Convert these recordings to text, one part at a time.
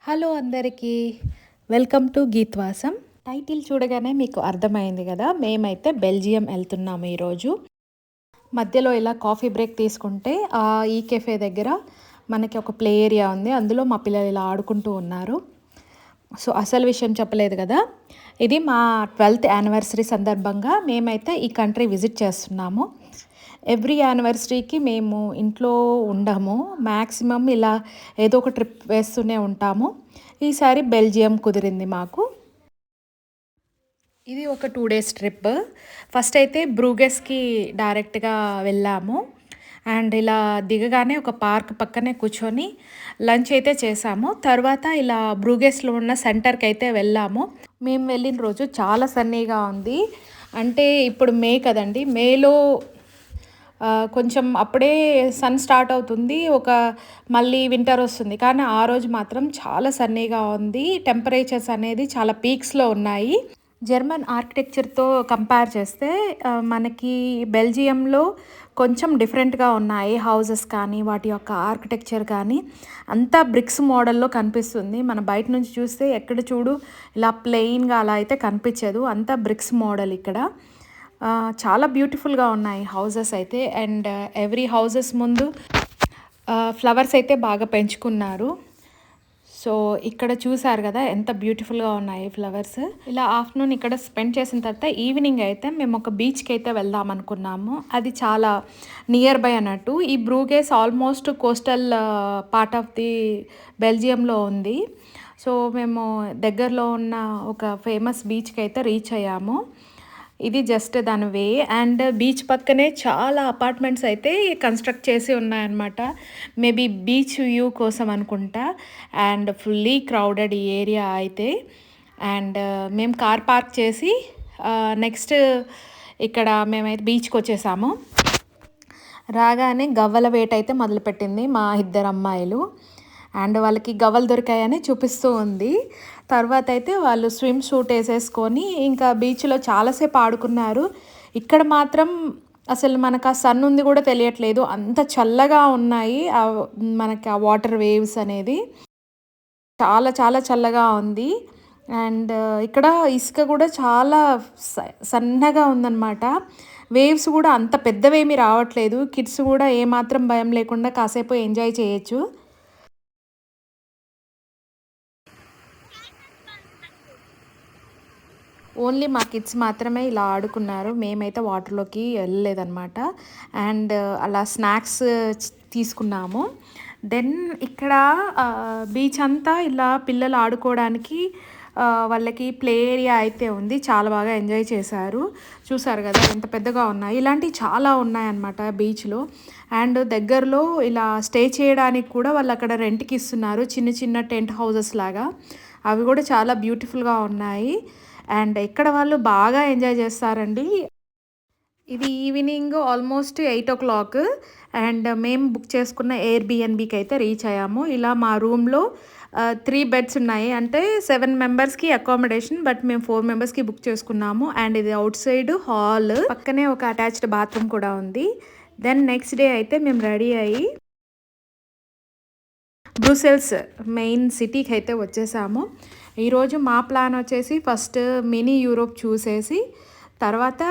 Hello అందరికీ, welcome to గీత్వాసం. Title చూడగానే మీకు అర్థమైంది కదా, మేమైతే బెల్జియం వెళ్తున్నాము ఈరోజు. మధ్యలో ఇలా కాఫీ బ్రేక్ తీసుకుంటే ఈ కెఫే దగ్గర మనకి ఒక ప్లే ఏరియా ఉంది. అందులో మా పిల్లలు ఇలా ఆడుకుంటూ ఉన్నారు. సో అసలు విషయం చెప్పలేదు కదా, ఇది మా 12th యానివర్సరీ సందర్భంగా మేమైతే ఈ కంట్రీ విజిట్ చేస్తున్నాము. ఎవ్రీ యానివర్సరీకి మేము ఇంట్లో ఉండము, మ్యాక్సిమం ఇలా ఏదో ఒక ట్రిప్ వేస్తూనే ఉంటాము. ఈసారి బెల్జియం కుదిరింది మాకు. ఇది ఒక 2 days ట్రిప్. ఫస్ట్ అయితే బ్రూగెస్కి డైరెక్ట్గా వెళ్ళాము. అండ్ ఇలా దిగగానే ఒక పార్క్ పక్కనే కూర్చొని లంచ్ అయితే చేసాము. తర్వాత ఇలా బ్రూగెస్లో ఉన్న సెంటర్కి అయితే వెళ్ళాము. మేము వెళ్ళిన రోజు చాలా సన్నీగా ఉంది. అంటే ఇప్పుడు మే కదండి, మేలో కొంచెం అప్పుడే సన్ స్టార్ట్ అవుతుంది, మళ్ళీ వింటర్ వస్తుంది. కానీ ఆ రోజు మాత్రం చాలా సన్నీగా ఉంది. టెంపరేచర్స్ అనేది చాలా పీక్స్లో ఉన్నాయి. జర్మన్ ఆర్కిటెక్చర్తో కంపేర్ చేస్తే మనకి బెల్జియంలో కొంచెం డిఫరెంట్గా ఉన్నాయి. హౌసెస్ కానీ వాటి యొక్క ఆర్కిటెక్చర్ కానీ అంతా బ్రిక్స్ మోడల్లో కనిపిస్తుంది. మన బయట నుంచి చూస్తే ఎక్కడ చూడు ఇలా ప్లెయిన్గా అలా అయితే కనిపించదు, అంతా బ్రిక్స్ మోడల్ ఇక్కడ. చాలా బ్యూటిఫుల్గా ఉన్నాయి హౌసెస్ అయితే. అండ్ ఎవ్రీ హౌసెస్ ముందు ఫ్లవర్స్ అయితే బాగా పెంచుకున్నారు. సో ఇక్కడ చూసారు కదా ఎంత బ్యూటిఫుల్గా ఉన్నాయి ఫ్లవర్స్. ఇలా ఆఫ్టర్నూన్ ఇక్కడ స్పెండ్ చేసిన తర్వాత ఈవినింగ్ అయితే మేము ఒక బీచ్కి అయితే వెళ్దాం అనుకున్నాము. అది చాలా నియర్ బై అన్నట్టు. ఈ Bruges almost coastal part of the బెల్జియంలో ఉంది. సో మేము దగ్గరలో ఉన్న ఒక ఫేమస్ బీచ్కి అయితే రీచ్ అయ్యాము. ఇది జస్ట్ దాని వే. అండ్ బీచ్ పక్కనే చాలా అపార్ట్మెంట్స్ అయితే కన్స్ట్రక్ట్ చేసి ఉన్నాయన్నమాట. మేబీ బీచ్ వ్యూ కోసం అనుకుంటా. అండ్ ఫుల్లీ క్రౌడెడ్ ఈ ఏరియా అయితే. అండ్ మేము కార్ పార్క్ చేసి నెక్స్ట్ ఇక్కడ మేమైతే బీచ్కి వచ్చేసాము. రాగానే గవ్వల వేట అయితే మొదలుపెట్టింది మా ఇద్దరు అమ్మాయిలు. అండ్ వాళ్ళకి గవ్వలు దొరికాయని చూపిస్తూ ఉంది. తర్వాత అయితే వాళ్ళు స్విమ్ సూట్ వేసేసుకొని ఇంకా బీచ్లో చాలాసేపు ఆడుకున్నారు. ఇక్కడ మాత్రం అసలు మనకు ఆ సన్ ఉంది కూడా తెలియట్లేదు, అంత చల్లగా ఉన్నాయి మనకి ఆ వాటర్ వేవ్స్ అనేది. చాలా చాలా చల్లగా ఉంది. అండ్ ఇక్కడ ఇసుక కూడా చాలా సన్నగా ఉందన్నమాట. వేవ్స్ కూడా అంత పెద్దవేమీ రావట్లేదు. కిడ్స్ కూడా ఏమాత్రం భయం లేకుండా కాసేపు ఎంజాయ్ చేయొచ్చు. ఓన్లీ మా కిడ్స్ మాత్రమే ఇలా ఆడుకున్నారు. మేమైతే వాటర్లోకి వెళ్ళలేదన్నమాట. అండ్ అలా స్నాక్స్ తీసుకున్నాము. దెన్ ఇక్కడ బీచ్ అంతా ఇలా పిల్లలు ఆడుకోవడానికి వాళ్ళకి ప్లే ఏరియా అయితే ఉంది. చాలా బాగా ఎంజాయ్ చేశారు. చూసారు కదా ఎంత పెద్దగా ఉన్నాయి. ఇలాంటివి చాలా ఉన్నాయన్నమాట బీచ్లో. అండ్ దగ్గరలో ఇలా స్టే చేయడానికి కూడా వాళ్ళు అక్కడ రెంట్కి ఇస్తున్నారు, చిన్న చిన్న టెంట్ హౌసెస్ లాగా. అవి కూడా చాలా బ్యూటిఫుల్గా ఉన్నాయి. అండ్ ఇక్కడ వాళ్ళు బాగా ఎంజాయ్ చేస్తారండి. ఇది ఈవినింగ్ ఆల్మోస్ట్ 8 o'clock. అండ్ మేము బుక్ చేసుకున్న ఎయిర్బిఎన్బికి అయితే రీచ్ అయ్యాము. ఇలా మా రూమ్లో 3 beds ఉన్నాయి. అంటే 7 members అకామిడేషన్, బట్ మేము 4 members బుక్ చేసుకున్నాము. అండ్ ఇది అవుట్ సైడ్ హాల్, పక్కనే ఒక అటాచ్డ్ బాత్రూమ్ కూడా ఉంది. దెన్ నెక్స్ట్ డే అయితే మేము రెడీ అయ్యి బ్రూసెల్స్ మెయిన్ సిటీకి అయితే వచ్చేసాము. ఈరోజు మా ప్లాన్ వచ్చేసి ఫస్ట్ మినీ యూరోప్ చూసేసి తర్వాత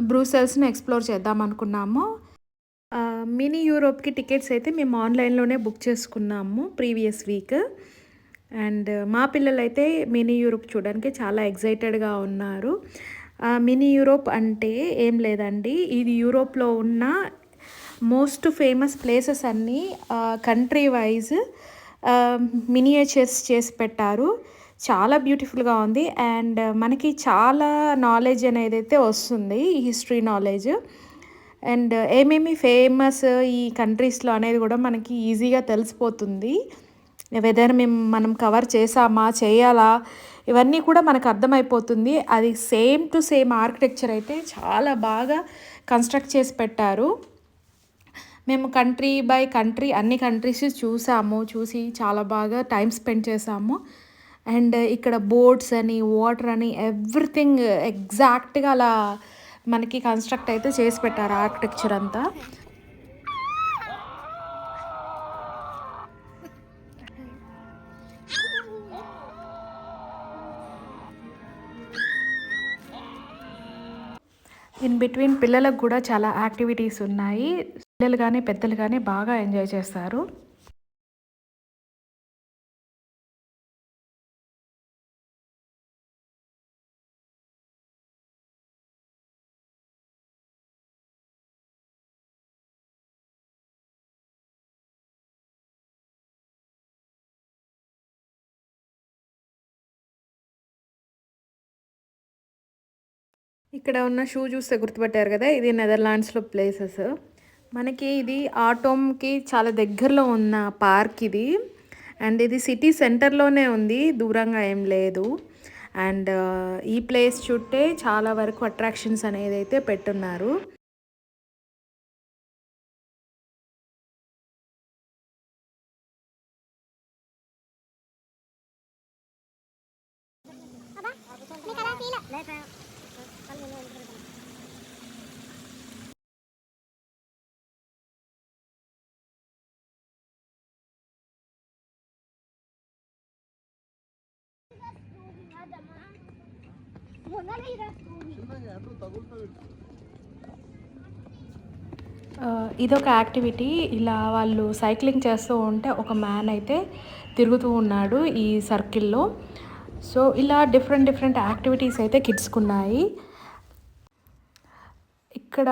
బ్రూసెల్స్ని ఎక్స్ప్లోర్ చేద్దాం అనుకున్నాము. మినీ యూరోప్కి టికెట్స్ అయితే మేము ఆన్లైన్లోనే బుక్ చేసుకున్నాము ప్రీవియస్ వీక్. అండ్ మా పిల్లలు అయితే మినీ యూరోప్ చూడడానికి చాలా ఎక్సైటెడ్గా ఉన్నారు. మినీ యూరోప్ అంటే ఏం లేదండి, ఇది యూరోప్లో ఉన్న మోస్ట్ ఫేమస్ ప్లేసెస్ అన్నీ కంట్రీ వైజ్ మినియేచర్స్ చేసి పెట్టారు. చాలా బ్యూటిఫుల్గా ఉంది. అండ్ మనకి చాలా నాలెడ్జ్ అనేది అయితే వస్తుంది, హిస్టరీ నాలెడ్జ్. అండ్ ఏమేమి ఫేమస్ ఈ కంట్రీస్లో అనేది కూడా మనకి ఈజీగా తెలిసిపోతుంది. వెదర్ మనం కవర్ చేసామా చేయాలా ఇవన్నీ కూడా మనకు అర్థమైపోతుంది. అది సేమ్ టు సేమ్ ఆర్కిటెక్చర్ అయితే చాలా బాగా కన్స్ట్రక్ట్ చేసి పెట్టారు. మేము కంట్రీ బై కంట్రీ అన్ని కంట్రీస్ చూసి చాలా బాగా టైం స్పెండ్ చేసాము. అండ్ ఇక్కడ బోట్స్ అని వాటర్ అని ఎవ్రీథింగ్ ఎగ్జాక్ట్గా అలా మనకి కన్స్ట్రక్ట్ అయితే చేసి పెట్టారు ఆర్కిటెక్చర్ అంతా. ఇన్ బిట్వీన్ పిల్లలకు కూడా చాలా యాక్టివిటీస్ ఉన్నాయి. పిల్లలు గానీ, పెద్దలు గానీ బాగా ఎంజాయ్ చేస్తారు. ఇక్కడ ఉన్న షూ చూస్తే గుర్తుపట్టారు కదా! ఇది నెదర్లాండ్స్‌లో ప్లేసెస్. మనకి ఇది ఆటోమ్‌కి చాలా దగ్గరలో ఉన్న పార్క్ ఇది. అండ్ ఇది సిటీ సెంటర్‌లోనే ఉంది. దూరంగా ఏం లేదు. అండ్ ఈ ప్లేస్ చుట్టే చాలా వరకు అట్రాక్షన్స్ అనేదైతే పెట్టున్నారు. ఇదొక యాక్టివిటీ. ఇలా వాళ్ళు సైక్లింగ్ చేస్తూ ఉంటే ఒక మ్యాన్ అయితే తిరుగుతూ ఉన్నాడు ఈ సర్కిల్‌లో. సో, ఇలా డిఫరెంట్ డిఫరెంట్ యాక్టివిటీస్ అయితే కిడ్స్‌కున్నాయి. ఇక్కడ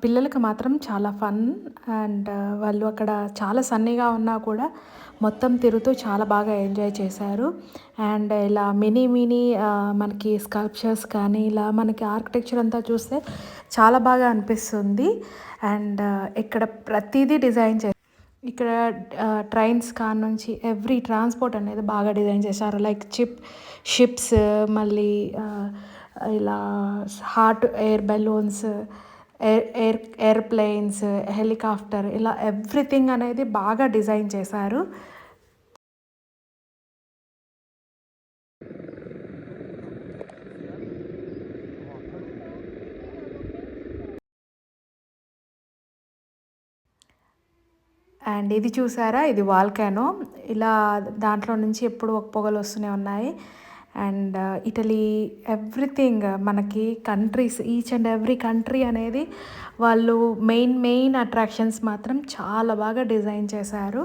పిల్లలకి మాత్రం చాలా ఫన్. అండ్ వాళ్ళు అక్కడ చాలా సన్నీగా ఉన్నా కూడా మొత్తం తిరుగుతూ చాలా బాగా ఎంజాయ్ చేశారు. అండ్ ఇలా మినీ మనకి స్కల్ప్చర్స్ కానీ ఇలా మనకి ఆర్కిటెక్చర్ అంతా చూస్తే చాలా బాగా అనిపిస్తుంది. అండ్ ఇక్కడ ప్రతీదీ డిజైన్ ఇక్కడ ట్రైన్స్ కానుంచి ఎవ్రీ ట్రాన్స్‌పోర్ట్ అనేది బాగా డిజైన్ చేశారు. లైక్ షిప్స్, మళ్ళీ ఇలా hot air balloons, airplanes, helicopter ఇలా ఎవ్రీథింగ్ అనేది బాగా డిజైన్ చేశారు. అండ్ ఇది చూసారా? ఇది వాల్కానో. ఇలా దాంట్లో నుంచి ఎప్పుడు ఒక పొగలు వస్తూనే ఉన్నాయి. అండ్ ఇటలీ ఎవ్రీథింగ్ మనకి countries, each and every country అనేది వాళ్ళు మెయిన్ అట్రాక్షన్స్ మాత్రం చాలా బాగా డిజైన్ చేశారు.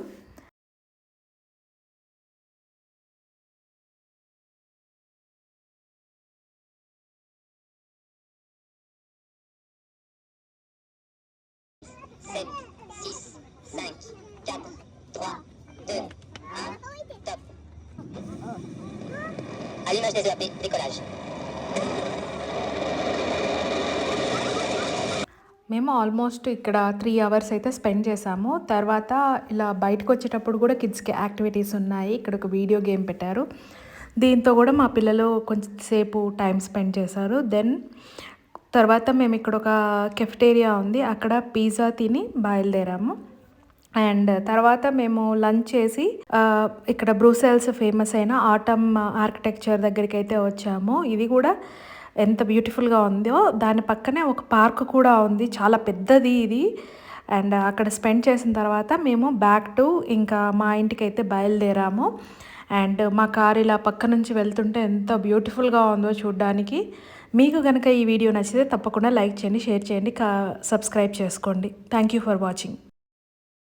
మేము ఆల్మోస్ట్ ఇక్కడ 3 అవర్స్ అయితే స్పెండ్ చేసాము. తర్వాత ఇలా బయటకొచ్చేటప్పుడు కూడా కిడ్స్‌కి యాక్టివిటీస్ ఉన్నాయి. ఇక్కడ ఒక వీడియో గేమ్ పెట్టారు. దీంతో కూడా మా పిల్లలు కొంచెం సేపు టైం స్పెండ్ చేశారు. దెన్ తర్వాత మేము ఇక్కడ ఒక కెఫెటేరియా ఉంది. అక్కడ పిజ్జా తిని బయలుదేరాము. అండ్ తర్వాత మేము లంచ్ చేసి ఇక్కడ బ్రూసెల్స్ ఫేమస్ అయిన ఆటమ్ ఆర్కిటెక్చర్ దగ్గరికైతే వచ్చాము. ఇది కూడా ఎంత బ్యూటిఫుల్‌గా ఉందో దాని పక్కనే ఒక పార్క్ కూడా ఉంది. చాలా పెద్దది ఇది. అండ్ అక్కడ స్పెండ్ చేసిన తర్వాత మేము బ్యాక్ టు ఇంకా మా ఇంటికైతే బయలుదేరాము. అండ్ మా కార్ ఇలా పక్క నుంచి వెళ్తుంటే ఎంత బ్యూటిఫుల్‌గా ఉందో చూడ్డానికి. మీకు గనక ఈ వీడియో నచ్చితే తప్పకుండా లైక్ చేయండి, షేర్ చేయండి, సబ్స్క్రైబ్ చేసుకోండి. Thank you for watching.